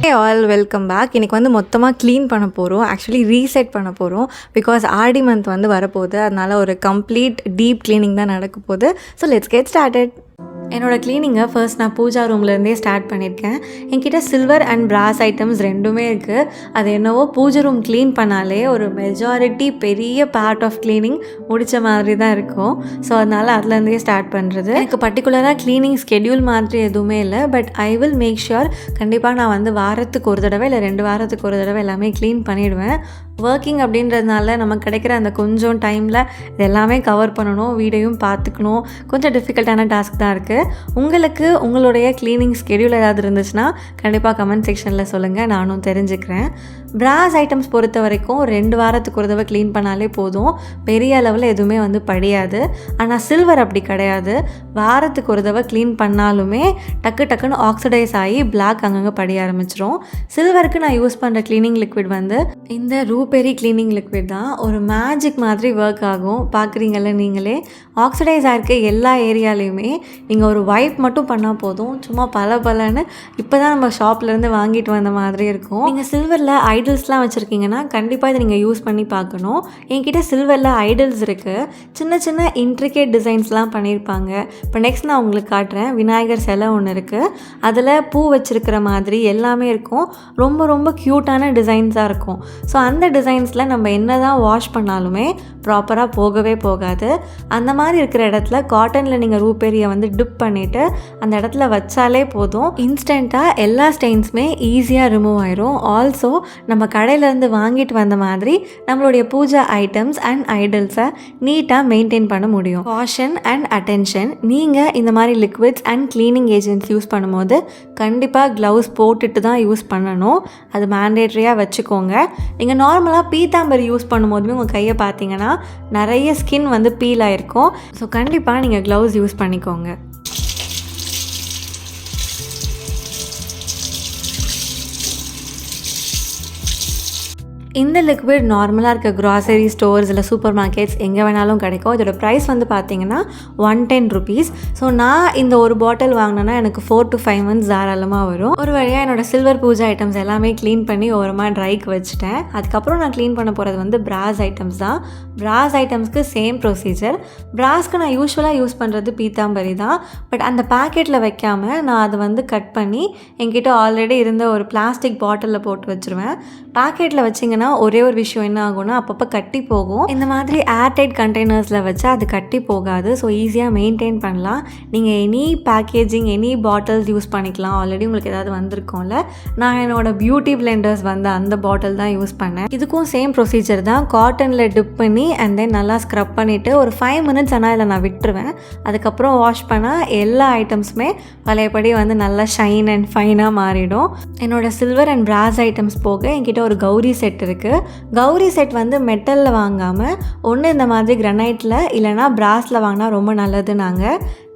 Hey all welcome back. இன்றைக்கி வந்து மொத்தமாக க்ளீன் பண்ண போகிறோம். ஆக்சுவலி ரீசெட் பண்ண போகிறோம். பிகாஸ் ஆடி மந்த் வந்து வரப்போகுது. அதனால் ஒரு கம்ப்ளீட் டீப் க்ளீனிங் தான் நடக்க போகுது. So let's get started. என்னோடய க்ளீனிங்கை ஃபர்ஸ்ட் நான் பூஜா ரூம்லேருந்தே ஸ்டார்ட் பண்ணியிருக்கேன். என்கிட்ட சில்வர் அண்ட் பிராஸ் ஐட்டம்ஸ் ரெண்டுமே இருக்குது. அது என்னவோ பூஜை ரூம் க்ளீன் பண்ணாலே ஒரு மெஜாரிட்டி பெரிய பார்ட் ஆஃப் க்ளீனிங் முடித்த மாதிரி தான் இருக்கும். ஸோ அதனால் அதுலேருந்தே ஸ்டார்ட் பண்ணுறது. எனக்கு பர்டிகுலராக க்ளீனிங் ஸ்கெடியூல் மாதிரி எதுவுமே இல்லை. But I will make sure கண்டிப்பாக நான் வந்து வாரத்துக்கு ஒரு தடவை இல்லை 2 வாரத்துக்கு ஒரு தடவை எல்லாமே க்ளீன் பண்ணிவிடுவேன். ஒர்க்கிங் அப்படின்றதுனால நமக்கு கிடைக்கிற அந்த கொஞ்சம் டைமில் இது எல்லாமே கவர் பண்ணணும், வீடையும் பார்த்துக்கணும். கொஞ்சம் டிஃபிகல்ட்டான டாஸ்க் தான் இருக்குது. உங்களுக்கு உங்களுடைய க்ளீனிங் ஸ்கெடியூல் ஏதாவது இருந்துச்சுன்னா கண்டிப்பாக கமெண்ட் செக்ஷனில் சொல்லுங்கள், நானும் தெரிஞ்சுக்கிறேன். பிராஸ் ஐட்டம்ஸ் பொறுத்த வரைக்கும் 2 வாரத்துக்கு ஒரு தடவை க்ளீன் பண்ணாலே போதும், பெரிய அளவில் எதுவுமே வந்து படியாது. ஆனால் சில்வர் அப்படி கிடையாது. வாரத்துக்கு ஒரு தடவை க்ளீன் பண்ணாலுமே டக்குன்னு ஆக்சிடைஸ் ஆகி பிளாக் அங்கங்கே படிய ஆரம்பிச்சிரும். சில்வருக்கு நான் யூஸ் பண்ணுற க்ளீனிங் லிக்விட் வந்து இந்த ரூபெரி க்ளீனிங் லிக்விட் தான். ஒரு மேஜிக் மாதிரி ஒர்க் ஆகும். பார்க்குறீங்கல்ல நீங்களே, ஆக்சிடைஸ் ஆகிருக்க எல்லா ஏரியாலையுமே நீங்கள் ஒரு வைப் மட்டும் பண்ணால் போதும், சும்மா பலன்னு இப்போ தான் நம்ம ஷாப்லேருந்து வாங்கிட்டு வந்த மாதிரி இருக்கும். நீங்கள் சில்வரில் ஐடல்ஸ்லாம் வச்சுருக்கீங்கன்னா கண்டிப்பாக இதை நீங்கள் யூஸ் பண்ணி பார்க்கணும். என்கிட்ட சில்வரில் ஐடல்ஸ் இருக்குது. சின்ன இன்ட்ரிகேட் டிசைன்ஸ்லாம் பண்ணியிருப்பாங்க. இப்போ நெக்ஸ்ட் நான் உங்களுக்கு காட்டுறேன். விநாயகர் சிலை ஒன்று இருக்குது. அதில் பூ வச்சுருக்கிற மாதிரி எல்லாமே இருக்கும். ரொம்ப க்யூட்டான டிசைன்ஸாக இருக்கும். ஸோ அந்த டிசைன்ஸில் நம்ம என்ன தான் வாஷ் பண்ணாலுமே ப்ராப்பராக போகவே போகாது. அந்த மாதிரி இருக்கிற இடத்துல காட்டனில் நீங்கள் ரூபெரியை வந்து டிப் பண்ணிவிட்டு அந்த இடத்துல வச்சாலே போதும், இன்ஸ்டண்ட்டாக எல்லா ஸ்டெயின்ஸுமே ஈஸியாக ரிமூவ் ஆயிரும். ஆல்சோ நம்ம கடையிலேருந்து வாங்கிட்டு வந்த மாதிரி நம்மளுடைய பூஜா ஐட்டம்ஸ் அண்ட் ஐடல்ஸை நீட்டாக மெயின்டைன் பண்ண முடியும். காஷன் அண்ட் அட்டென்ஷன், நீங்கள் இந்த மாதிரி liquids and cleaning agents use பண்ணும்போது கண்டிப்பாக க்ளவுஸ் போட்டுட்டு தான் யூஸ் பண்ணணும். அது மேண்டேட்ரியாக வச்சுக்கோங்க. நீங்கள் நார்மலாக பீத்தாம்பரி யூஸ் பண்ணும்போதுமே உங்கள் கையை பார்த்தீங்கன்னா நிறைய ஸ்கின் வந்து பீல் ஆகிருக்கும். ஸோ கண்டிப்பாக நீங்கள் க்ளவுஸ் யூஸ் பண்ணிக்கோங்க. இந்த லிக்விட் நார்மலாக இருக்க க்ராசரி ஸ்டோர்ஸ் இல்லை சூப்பர் மார்க்கெட்ஸ் எங்கே வேணாலும் கிடைக்கும். இதோட ப்ரைஸ் வந்து பார்த்தீங்கன்னா 110 rupees. ஸோ நான் இந்த ஒரு பாட்டில் வாங்கினேன்னா எனக்கு 4 to 5 months தாராளமாக வரும். ஒரு வழியாக என்னோடய சில்வர் பூஜா ஐட்டம்ஸ் எல்லாமே க்ளீன் பண்ணி ஓரமாக ட்ரைக்கு வச்சுட்டேன். அதுக்கப்புறம் நான் க்ளீன் பண்ண போகிறது வந்து பிராஸ் ஐட்டம்ஸ் தான். பிராஸ் ஐட்டம்ஸ்க்கு சேம் ப்ரொசீஜர். பிராஸ்க்கு நான் யூஸ்வலாக யூஸ் பண்ணுறது பீத்தாம்பரி தான். பட் அந்த பேக்கெட்டில் வைக்காமல் நான் அதை வந்து கட் பண்ணி என்கிட்ட ஆல்ரெடி இருந்த ஒரு பிளாஸ்டிக் பாட்டிலில் போட்டு வச்சுருவேன். பேக்கெட்டில் வச்சிங்கன்னா ஒரே ஒரு விஷயம் என்ன ஆகும்னா அப்பப்போ கட்டி போகும். இந்த மாதிரி ஏர்டைட் கண்டெய்னர்ஸில் வச்சா அது கட்டி போகாது. ஸோ ஈஸியாக மெயின்டைன் பண்ணலாம். நீங்கள் any packaging any bottles use பண்ணிக்கலாம். ஆல்ரெடி உங்களுக்கு ஏதாவது வந்திருக்கோம்ல, நான் என்னோடய பியூட்டி பிளெண்டர்ஸ் வந்து அந்த பாட்டில் தான் யூஸ் பண்ணேன். இதுக்கும் சேம் ப்ரொசீஜர் தான். காட்டனில் டிப் பண்ணி அண்ட் தென் நல்லா ஸ்க்ரப் பண்ணிவிட்டு ஒரு 5 minutes ஆனால் இதில் நான் விட்டுருவேன். அதுக்கப்புறம் வாஷ் பண்ணால் எல்லா ஐட்டம்ஸுமே பழையபடி வந்து நல்லா ஷைன் அண்ட் ஃபைனாக மாறிடும். என்னோடய சில்வர் அண்ட் பிராஸ் ஐட்டம்ஸ் போக என்கிட்ட ஒரு கௌரி செட் இருக்குது. கௌரி செட் வந்து மெட்டலில் வாங்காமல் ஒன்று இந்த மாதிரி கிரனைட்டில் இல்லைனா பிராஸில் வாங்கினா ரொம்ப நல்லது.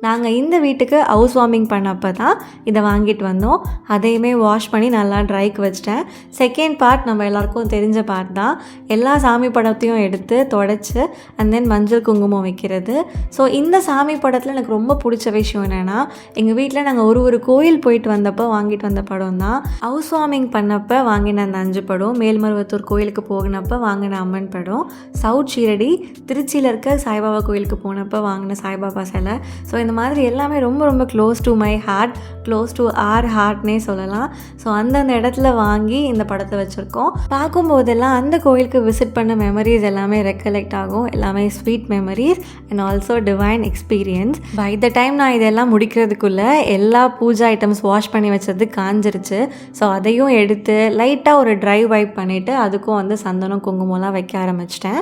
நாங்கள் இந்த வீட்டுக்கு ஹவுஸ் வார்மிங் பண்ணப்போ தான் இதை வாங்கிட்டு வந்தோம். அதையுமே வாஷ் பண்ணி நல்லா ட்ரைக்கு வச்சிட்டேன். செகண்ட் பார்ட் நம்ம எல்லாருக்கும் தெரிஞ்ச பார்ட் தான். எல்லா சாமி படத்தையும் எடுத்து தொடச்சி அண்ட் தென் மஞ்சள் குங்குமம் வைக்கிறது. ஸோ இந்த சாமி படத்தில் எனக்கு ரொம்ப பிடிச்ச விஷயம் என்னென்னா, எங்கள் வீட்டில் நாங்கள் ஒரு கோயில் போயிட்டு வந்தப்போ வாங்கிட்டு வந்த படம் தான். ஹவுஸ் வார்மிங் பண்ணப்போ வாங்கின அந்த 5 படம், மேல்மருவத்தூர் கோயிலுக்கு போகினப்போ வாங்கின அம்மன் படம், சவுத் ஷீரடி திருச்சியில் இருக்க சாய்பாபா கோயிலுக்கு போனப்போ வாங்கின சாய்பாபா சிலை. ஸோ இந்த மாதிரி எல்லாமே ரொம்ப close to my heart, close to our ஹார்ட்னே சொல்லலாம். ஸோ அந்தந்த இடத்துல வாங்கி இந்த படத்தை வச்சுருக்கோம். பார்க்கும்போதெல்லாம் அந்த கோயிலுக்கு விசிட் பண்ண மெமரிஸ் எல்லாமே ரெக்கலெக்ட் ஆகும். எல்லாமே sweet memories and also divine experience. By the time நான் இதெல்லாம் முடிக்கிறதுக்குள்ளே எல்லா பூஜா ஐட்டம்ஸ் வாஷ் பண்ணி வச்சது காஞ்சிருச்சு. ஸோ அதையும் எடுத்து லைட்டாக ஒரு ட்ரை வைப் பண்ணிவிட்டு அதுக்கும் வந்து சந்தனம் குங்குமம்லாம் வைக்க ஆரம்பிச்சிட்டேன்.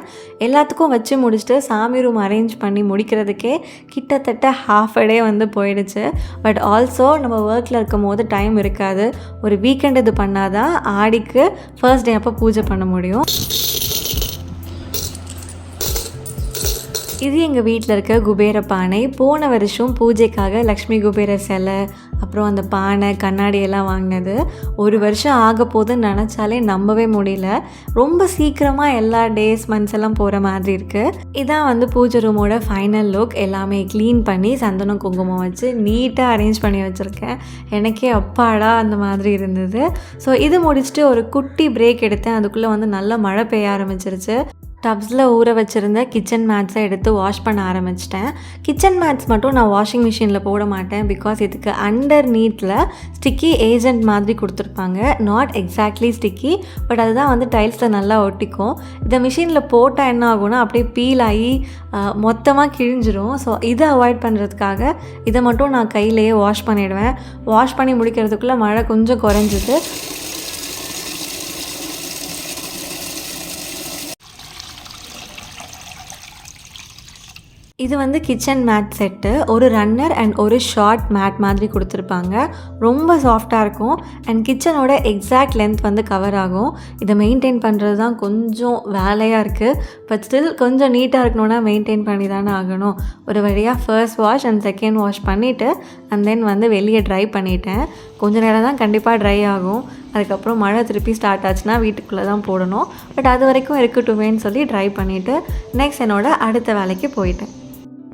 எல்லாத்துக்கும் வச்சு முடிச்சுட்டு சாமி ரூம் அரேஞ்ச் பண்ணி முடிக்கிறதுக்கே கிட்டத்தட்ட half a day வந்து போயிடுச்சு. பட் ஆல்சோ நம்ம ஒர்க்கில் இருக்கும் போது டைம் இருக்காது. ஒரு வீக்கெண்ட் இது பண்ணாதான் ஆடிக்கு ஃபர்ஸ்ட் டே அப்போ பூஜை பண்ண முடியும். இது எங்கள் வீட்டில் இருக்க குபேர பானை. போன வருஷம் பூஜைக்காக லக்ஷ்மி குபேரர் சிலை, அப்புறம் அந்த பானை கண்ணாடி எல்லாம் வாங்கினது. ஒரு வருஷம் ஆக போதுன்னு நினச்சாலே நம்பவே முடியல. ரொம்ப சீக்கிரமாக எல்லா டேஸ் மந்த்ஸ் எல்லாம் போகிற மாதிரி இருக்குது. இதான் வந்து பூஜை ரூமோட ஃபைனல் லுக். எல்லாமே க்ளீன் பண்ணி சந்தனம் குங்குமம் வச்சு நீட்டாக அரேஞ்ச் பண்ணி வச்சுருக்கேன். எனக்கே அப்பாடா அந்த மாதிரி இருந்தது. ஸோ இது முடிச்சுட்டு ஒரு குட்டி பிரேக் எடுத்தேன். அதுக்குள்ளே வந்து நல்லா மழை பெய்ய ஆரம்பிச்சிருச்சு. டப்ஸில் ஊற வச்சுருந்த கிச்சன் மேட்ஸை எடுத்து வாஷ் பண்ண ஆரம்பிச்சிட்டேன். கிச்சன் மேட்ஸ் மட்டும் நான் வாஷிங் மிஷினில் போட மாட்டேன். பிகாஸ் இதுக்கு அண்டர் நீட்டில் ஸ்டிக்கி ஏஜென்ட் மாதிரி கொடுத்துருப்பாங்க. நாட் எக்ஸாக்ட்லி ஸ்டிக்கி, பட் அதுதான் வந்து டைல்ஸில் நல்லா ஒட்டிக்கும். இதை மிஷினில் போட்டால் என்ன ஆகும்னா அப்படியே பீல் ஆகி மொத்தமாக கிழிஞ்சிரும். ஸோ இதை அவாய்ட் பண்ணுறதுக்காக இதை மட்டும் நான் கையிலேயே வாஷ் பண்ணிவிடுவேன். வாஷ் பண்ணி முடிக்கிறதுக்குள்ளே மழை கொஞ்சம் குறைஞ்சிது. இது வந்து கிச்சன் மேட் செட்டு. ஒரு ரன்னர் அண்ட் ஒரு ஷார்ட் மேட் மாதிரி கொடுத்துருப்பாங்க. ரொம்ப சாஃப்டாக இருக்கும் அண்ட் கிச்சனோட எக்ஸாக்ட் லென்த் வந்து கவர் ஆகும். இதை மெயின்டைன் பண்ணுறது தான் கொஞ்சம் வேலையாக இருக்குது. பட் ஸ்டில் கொஞ்சம் நீட்டாக இருக்கணும்னா மெயின்டைன் பண்ணி தானே ஆகணும். ஒரு வழியாக first wash and second wash பண்ணிவிட்டு அண்ட் தென் வந்து வெளியே ட்ரை பண்ணிட்டேன். கொஞ்சம் நேரம் தான் கண்டிப்பாக ட்ரை ஆகும். அதுக்கப்புறம் மழை திருப்பி ஸ்டார்ட் ஆச்சுன்னா வீட்டுக்குள்ளே தான் போடணும். பட் அது வரைக்கும் இருக்கட்டுமேன்னு சொல்லி ட்ரை பண்ணிவிட்டு நெக்ஸ்ட் என்னோட அடுத்த வேலைக்கு போயிட்டேன்.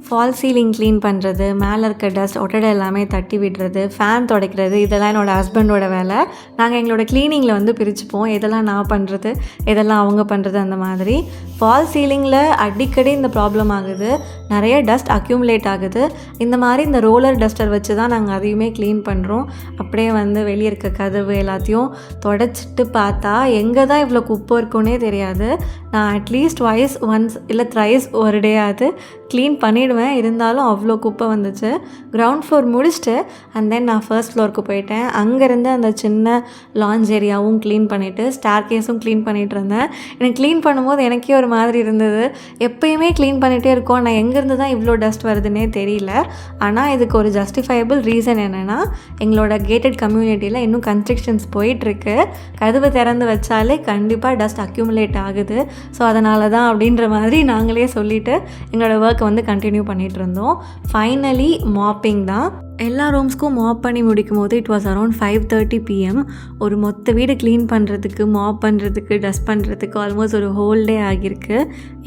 ஃபால் சீலிங் க்ளீன் பண்ணுறது, மேலே இருக்க டஸ்ட் ஒட்டடை எல்லாமே தட்டி விடுறது, ஃபேன் துடைக்கிறது, இதெல்லாம் என்னோடய ஹஸ்பண்டோட வேலை. நாங்கள் எங்களோட க்ளீனிங்கில் வந்து பிரிச்சுப்போம். எதெல்லாம் நான் பண்ணுறது, எதெல்லாம் அவங்க பண்ணுறது அந்த மாதிரி. ஃபால் சீலிங்கில் அடிக்கடி இந்த ப்ராப்ளம் ஆகுது. நிறைய டஸ்ட் அக்யூமுலேட் ஆகுது. இந்த மாதிரி இந்த ரோலர் டஸ்டர் வச்சு தான் நாங்கள் அதையுமே க்ளீன் பண்ணுறோம். அப்படியே வந்து வெளியே இருக்க கதவு எல்லாத்தையும் தொடச்சிட்டு பார்த்தா எங்கே தான் இவ்வளோ குப்பை இருக்குன்னே தெரியாது. நான் அட்லீஸ்ட் ஒன்ஸ் இல்லை த்ரைஸ் ஒரு டே ஆகுது க்ளீன் பண்ணிவிடுவேன். இருந்தாலும் அவ்வளோ குப்பை வந்துச்சு. கிரவுண்ட் ஃப்ளோர் முடிச்சுட்டு அண்ட் தென் நான் ஃபர்ஸ்ட் ஃப்ளோருக்கு போயிட்டேன். அங்கேருந்து அந்த சின்ன லான்ச் ஏரியாவும் க்ளீன் பண்ணிவிட்டு ஸ்டார் கேஸும் க்ளீன் பண்ணிகிட்டு இருந்தேன். எனக்கு க்ளீன் பண்ணும்போது எனக்கே ஒரு மாதிரி இருந்தது. எப்போயுமே க்ளீன் பண்ணிகிட்டே இருக்கோம், நான் எங்கேருந்து தான் இவ்வளோ டஸ்ட் வருதுன்னே தெரியல. ஆனால் இதுக்கு ஒரு ஜஸ்டிஃபைபிள் ரீசன் என்னென்னா, எங்களோட கேட்டட் கம்யூனிட்டியில் இன்னும் கன்ஸ்ட்ரக்ஷன்ஸ் போயிட்டுருக்கு. கதவு திறந்து வச்சாலே கண்டிப்பாக டஸ்ட் அக்யூமுலேட் ஆகுது. ஸோ அதனால தான் அப்படின்ற மாதிரி நாங்களே சொல்லிவிட்டு எங்களோட ஒர்க்கை வந்து கண்டினியூ பண்ணிகிட்டு இருந்தோம். ஃபைனலி மாப்பிங் தான். எல்லா ரூம்ஸ்க்கும் மாப் பண்ணி முடிக்கும் போது இட் வாஸ் அரௌண்ட் 5:30 PM. ஒரு மொத்த வீடு க்ளீன் பண்ணுறதுக்கு, மாப் பண்ணுறதுக்கு, டஸ்ட் பண்ணுறதுக்கு ஆல்மோஸ்ட் ஒரு ஹோல் டே ஆகியிருக்கு.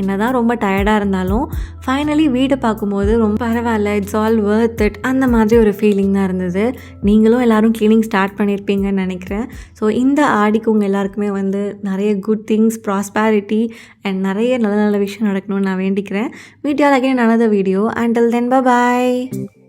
என்ன தான் ரொம்ப டயர்டாக இருந்தாலும் ஃபைனலி வீடு பார்க்கும்போது ரொம்ப பரவாயில்ல, இட்ஸ் ஆல் வர்த் இட் அந்த மாதிரி ஒரு ஃபீலிங் தான் இருந்தது. நீங்களும் எல்லோரும் க்ளீனிங் ஸ்டார்ட் பண்ணியிருப்பீங்கன்னு நினைக்கிறேன். ஸோ இந்த ஆடிக்கு உங்கள் எல்லாருக்குமே வந்து நிறைய குட் திங்ஸ், ப்ராஸ்பேரிட்டி அண்ட் நிறைய நல்ல நல்ல விஷயம் நடக்கணும்னு நான் வேண்டிக்கிறேன். Meet you all again another video. Until then, bye bye.